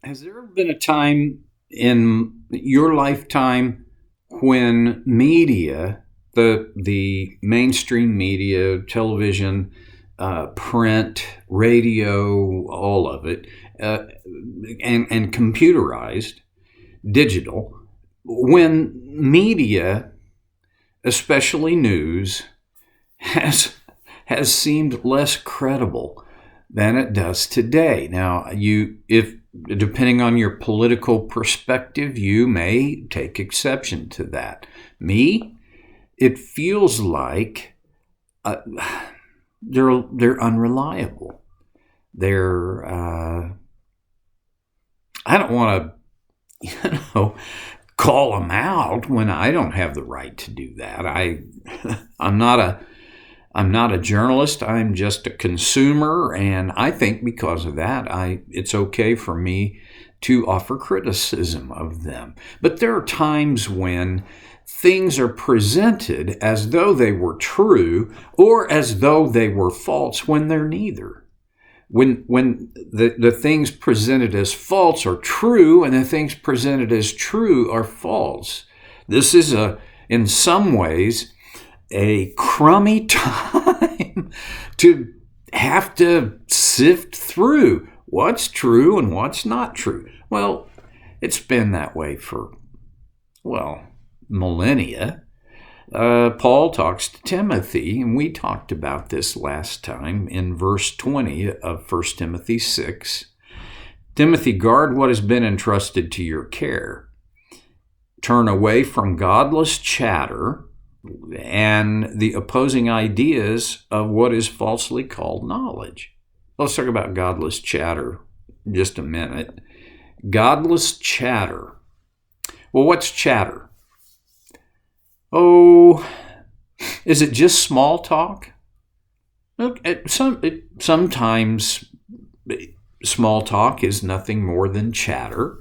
Has there ever been a time in your lifetime when media, the mainstream media, television, print, radio, all of it, uh, and computerized, digital, when media, especially news, has has seemed less credible than it does today. Now, if depending on your political perspective, you may take exception to that. Me, it feels like uh, they're unreliable. They're I don't want to, call them out when I don't have the right to do that. I'm not a I'm not a journalist. I'm just a consumer, and I think because of that, it's okay for me to offer criticism of them. But there are times when things are presented as though they were true or as though they were false when they're neither. When the things presented as false are true and the things presented as true are false. This is in some ways, a crummy time to have to sift through what's true and what's not true. Well, it's been that way for, millennia. Paul talks to Timothy, and we talked about this last time in verse 20 of 1 Timothy 6. Timothy, guard what has been entrusted to your care. Turn away from godless chatter and the opposing ideas of what is falsely called knowledge. Let's talk about godless chatter just a minute. Godless chatter. Well, what's chatter? Oh, is it just small talk? Look, sometimes small talk is nothing more than chatter.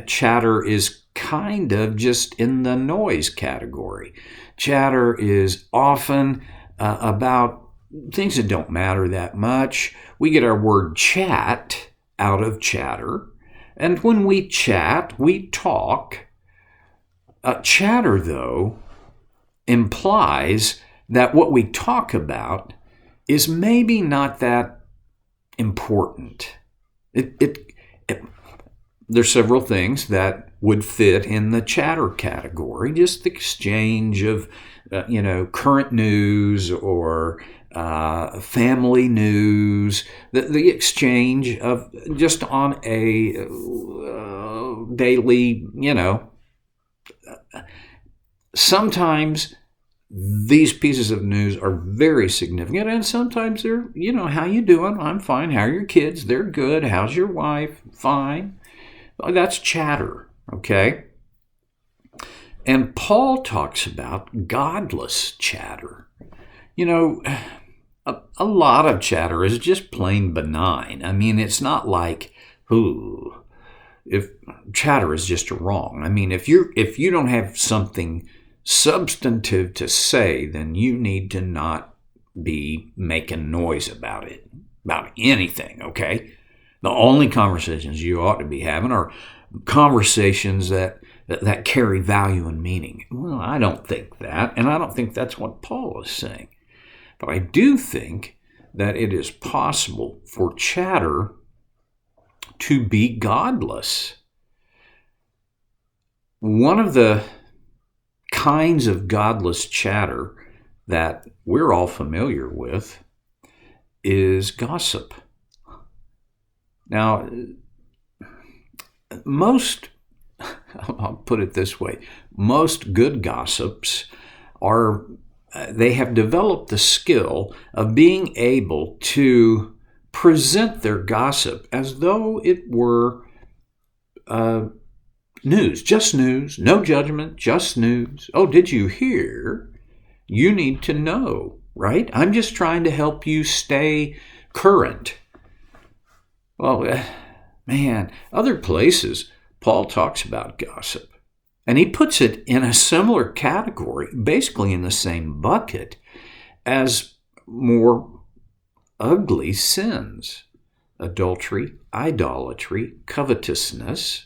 Chatter is kind of just in the noise category. Chatter is often about things that don't matter that much. We get our word chat out of chatter. And when we chat, we talk. Chatter, though, implies that what we talk about is maybe not that important. There's several things that would fit in the chatter category, just the exchange of, current news or family news, the exchange of just on a daily, sometimes these pieces of news are very significant, and sometimes they're, how you doing? I'm fine. How are your kids? They're good. How's your wife? Fine. That's chatter, okay? And Paul talks about godless chatter. A lot of chatter is just plain benign. I mean, it's not like, if chatter is just wrong. I mean, if you don't have something substantive to say, then you need to not be making noise about it, about anything, okay? The only conversations you ought to be having are conversations that carry value and meaning. Well, I don't think that, and I don't think that's what Paul is saying. But I do think that it is possible for chatter to be godless. One of the kinds of godless chatter that we're all familiar with is gossip. Now, I'll put it this way, most good gossips they have developed the skill of being able to present their gossip as though it were news, just news, no judgment, just news. Oh, did you hear? You need to know, right? I'm just trying to help you stay current. Well, other places, Paul talks about gossip. And he puts it in a similar category, basically in the same bucket, as more ugly sins. adultery, idolatry, covetousness,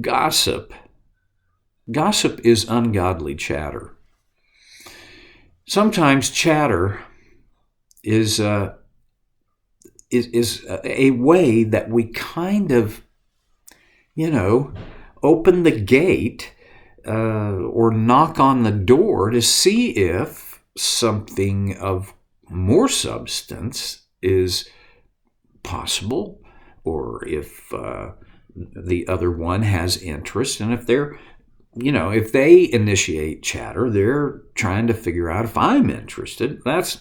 gossip. Gossip is ungodly chatter. Sometimes chatter is a way that we kind of, open the gate or knock on the door to see if something of more substance is possible, or if the other one has interest. And if if they initiate chatter, they're trying to figure out if I'm interested. That's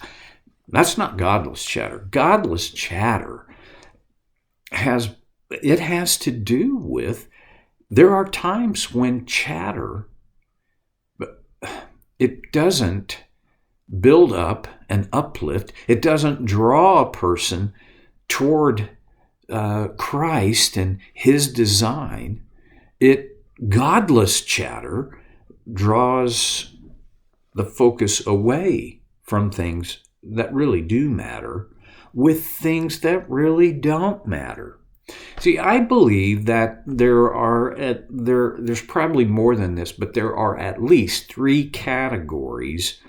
not godless chatter. Godless chatter has to do with, there are times when chatter, it doesn't build up and uplift. It doesn't draw a person toward Christ and his design. Godless chatter draws the focus away from things that really do matter with things that really don't matter. See, I believe that there's probably more than this, but there are at least 3 categories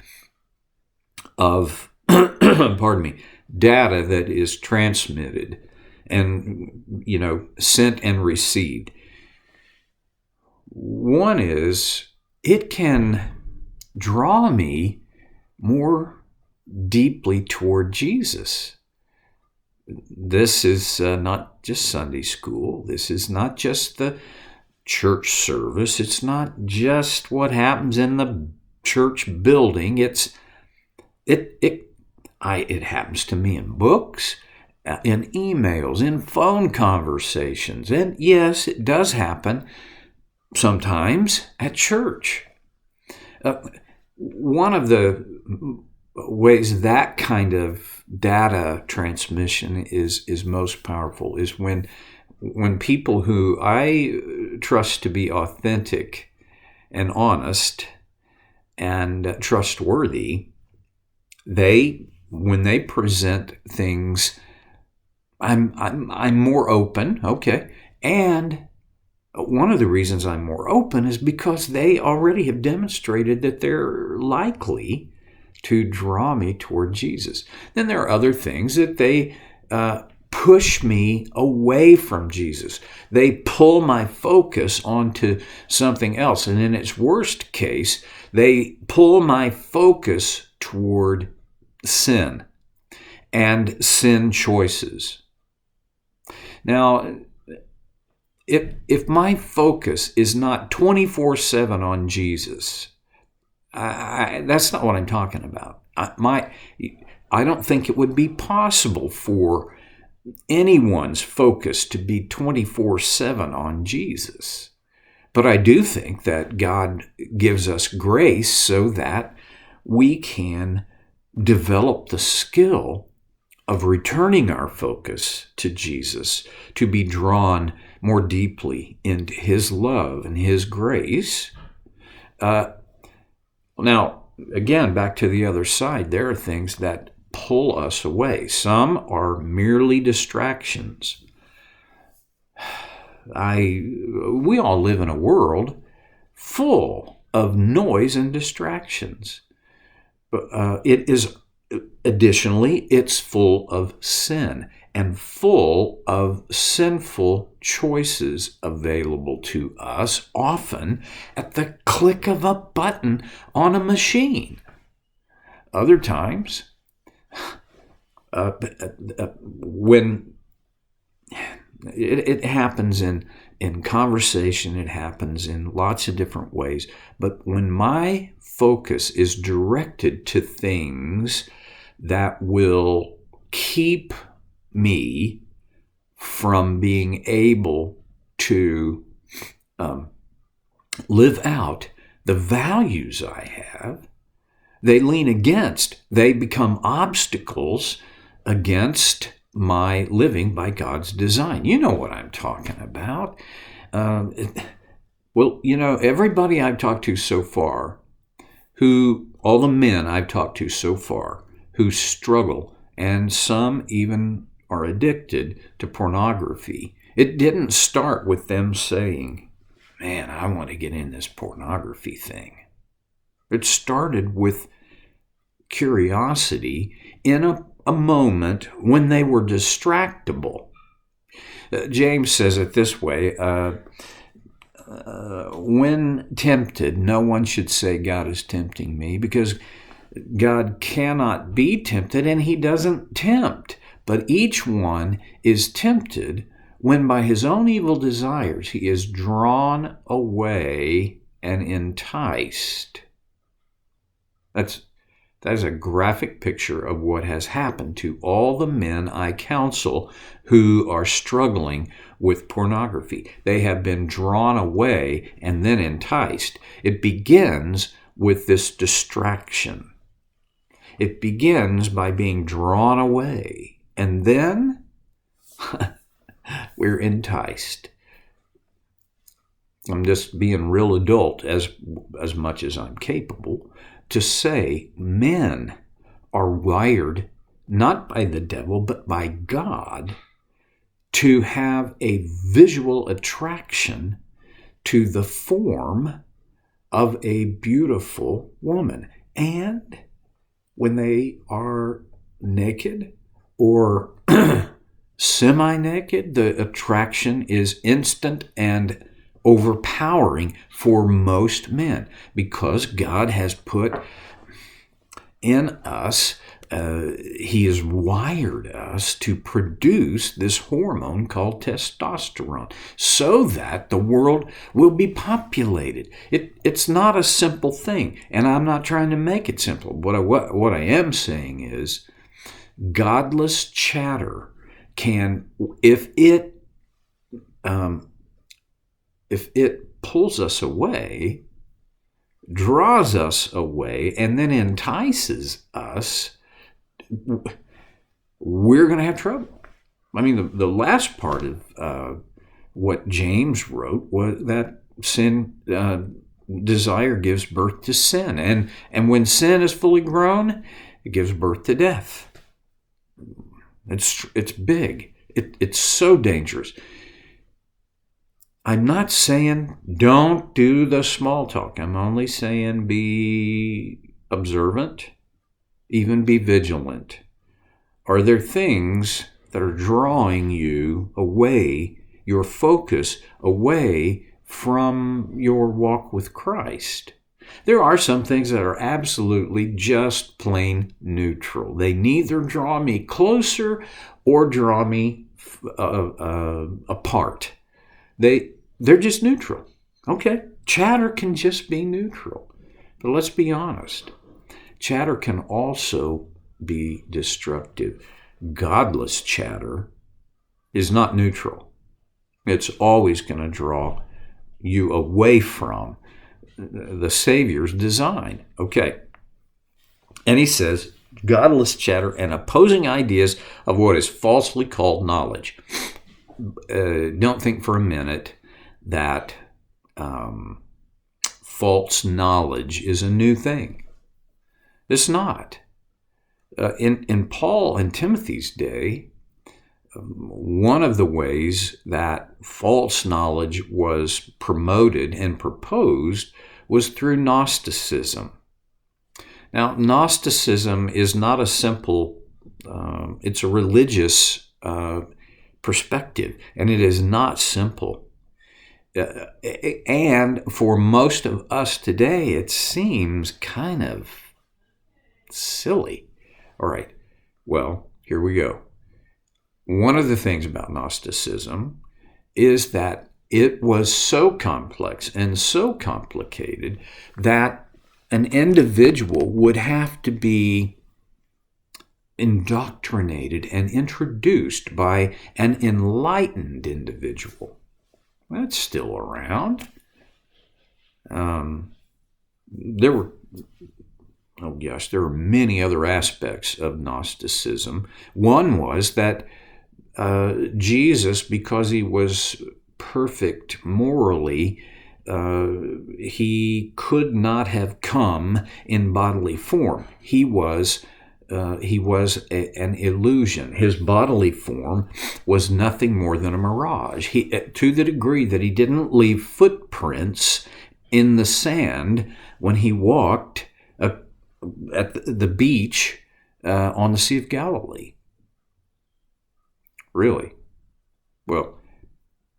of data that is transmitted and sent and received. One is, it can draw me more deeply toward Jesus. This is not just Sunday school. This is not just the church service. It's not just what happens in the church building. It happens to me in books, in emails, in phone conversations. And yes, it does happen sometimes at church. One of the ways that kind of data transmission is most powerful is when people who I trust to be authentic and honest and trustworthy, when they present things, I'm more open, okay, and one of the reasons I'm more open is because they already have demonstrated that they're likely to draw me toward Jesus. Then there are other things that they push me away from Jesus. They pull my focus onto something else. And in its worst case, they pull my focus toward sin and sin choices. Now, if my focus is not 24/7 on Jesus, that's not what I'm talking about. I don't think it would be possible for anyone's focus to be 24/7 on Jesus. But I do think that God gives us grace so that we can develop the skill of returning our focus to Jesus, to be drawn more deeply into his love and his grace. Now, again, back to the other side, there are things that pull us away. Some are merely distractions. We all live in a world full of noise and distractions. But it's full of sin and full of sinful choices available to us, often at the click of a button on a machine. Other times, when it happens in conversation, it happens in lots of different ways, but when my focus is directed to things that will keep me from being able to live out the values I have, they become obstacles against my living by God's design. You know what I'm talking about. Everybody I've talked to so far, all the men I've talked to so far who struggle and some even are addicted to pornography. It didn't start with them saying, man, I want to get in this pornography thing. It started with curiosity in a moment when they were distractible. James says it this way, when tempted, no one should say God is tempting me, because God cannot be tempted and he doesn't tempt. But each one is tempted when by his own evil desires he is drawn away and enticed. That is a graphic picture of what has happened to all the men I counsel who are struggling with pornography. They have been drawn away and then enticed. It begins with this distraction. It begins by being drawn away, and then we're enticed. I'm just being real adult as much as I'm capable to say men are wired, not by the devil, but by God, to have a visual attraction to the form of a beautiful woman. And when they are naked or semi-naked, the attraction is instant and overpowering for most men, because God has put in us, he has wired us to produce this hormone called testosterone so that the world will be populated. It's not a simple thing, and I'm not trying to make it simple. What I am saying is godless chatter can, if it pulls us away, draws us away, and then entices us, we're going to have trouble. I mean, the last part of what James wrote was that sin, desire gives birth to sin. And when sin is fully grown, it gives birth to death. It's big. It's so dangerous. I'm not saying don't do the small talk. I'm only saying be observant, even be vigilant. Are there things that are drawing you away, your focus away from your walk with Christ? There are some things that are absolutely just plain neutral. They neither draw me closer or draw me apart. They're just neutral. Okay, chatter can just be neutral. But let's be honest. Chatter can also be destructive. Godless chatter is not neutral. It's always going to draw you away from the Savior's design. Okay. And he says, godless chatter and opposing ideas of what is falsely called knowledge. Don't think for a minute that false knowledge is a new thing. It's not. In Paul and Timothy's day, one of the ways that false knowledge was promoted and proposed was through Gnosticism. Now, Gnosticism is not a simple, it's a religious perspective, and it is not simple. And for most of us today, it seems kind of silly. All right, well, here we go. One of the things about Gnosticism is that it was so complex and so complicated that an individual would have to be indoctrinated and introduced by an enlightened individual. That's still around. There were many other aspects of Gnosticism. One was that Jesus, because he was perfect morally, he could not have come in bodily form. He was he was an illusion. His bodily form was nothing more than a mirage. To the degree that he didn't leave footprints in the sand when he walked at the beach on the Sea of Galilee. Really? Well,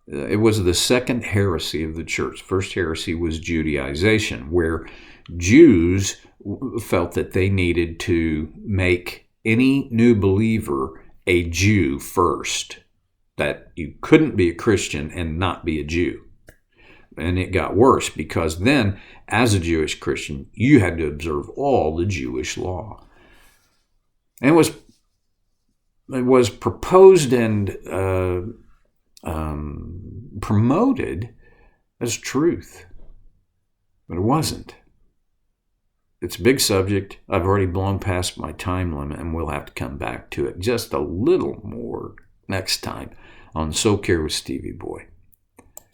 it was the second heresy of the church. First heresy was Judaization, where Jews felt that they needed to make any new believer a Jew first, that you couldn't be a Christian and not be a Jew. And it got worse, because then, as a Jewish Christian, you had to observe all the Jewish law. And it was proposed and promoted as truth, but it wasn't. It's a big subject. I've already blown past my time limit, and we'll have to come back to it just a little more next time on So Care with Stevie Boy.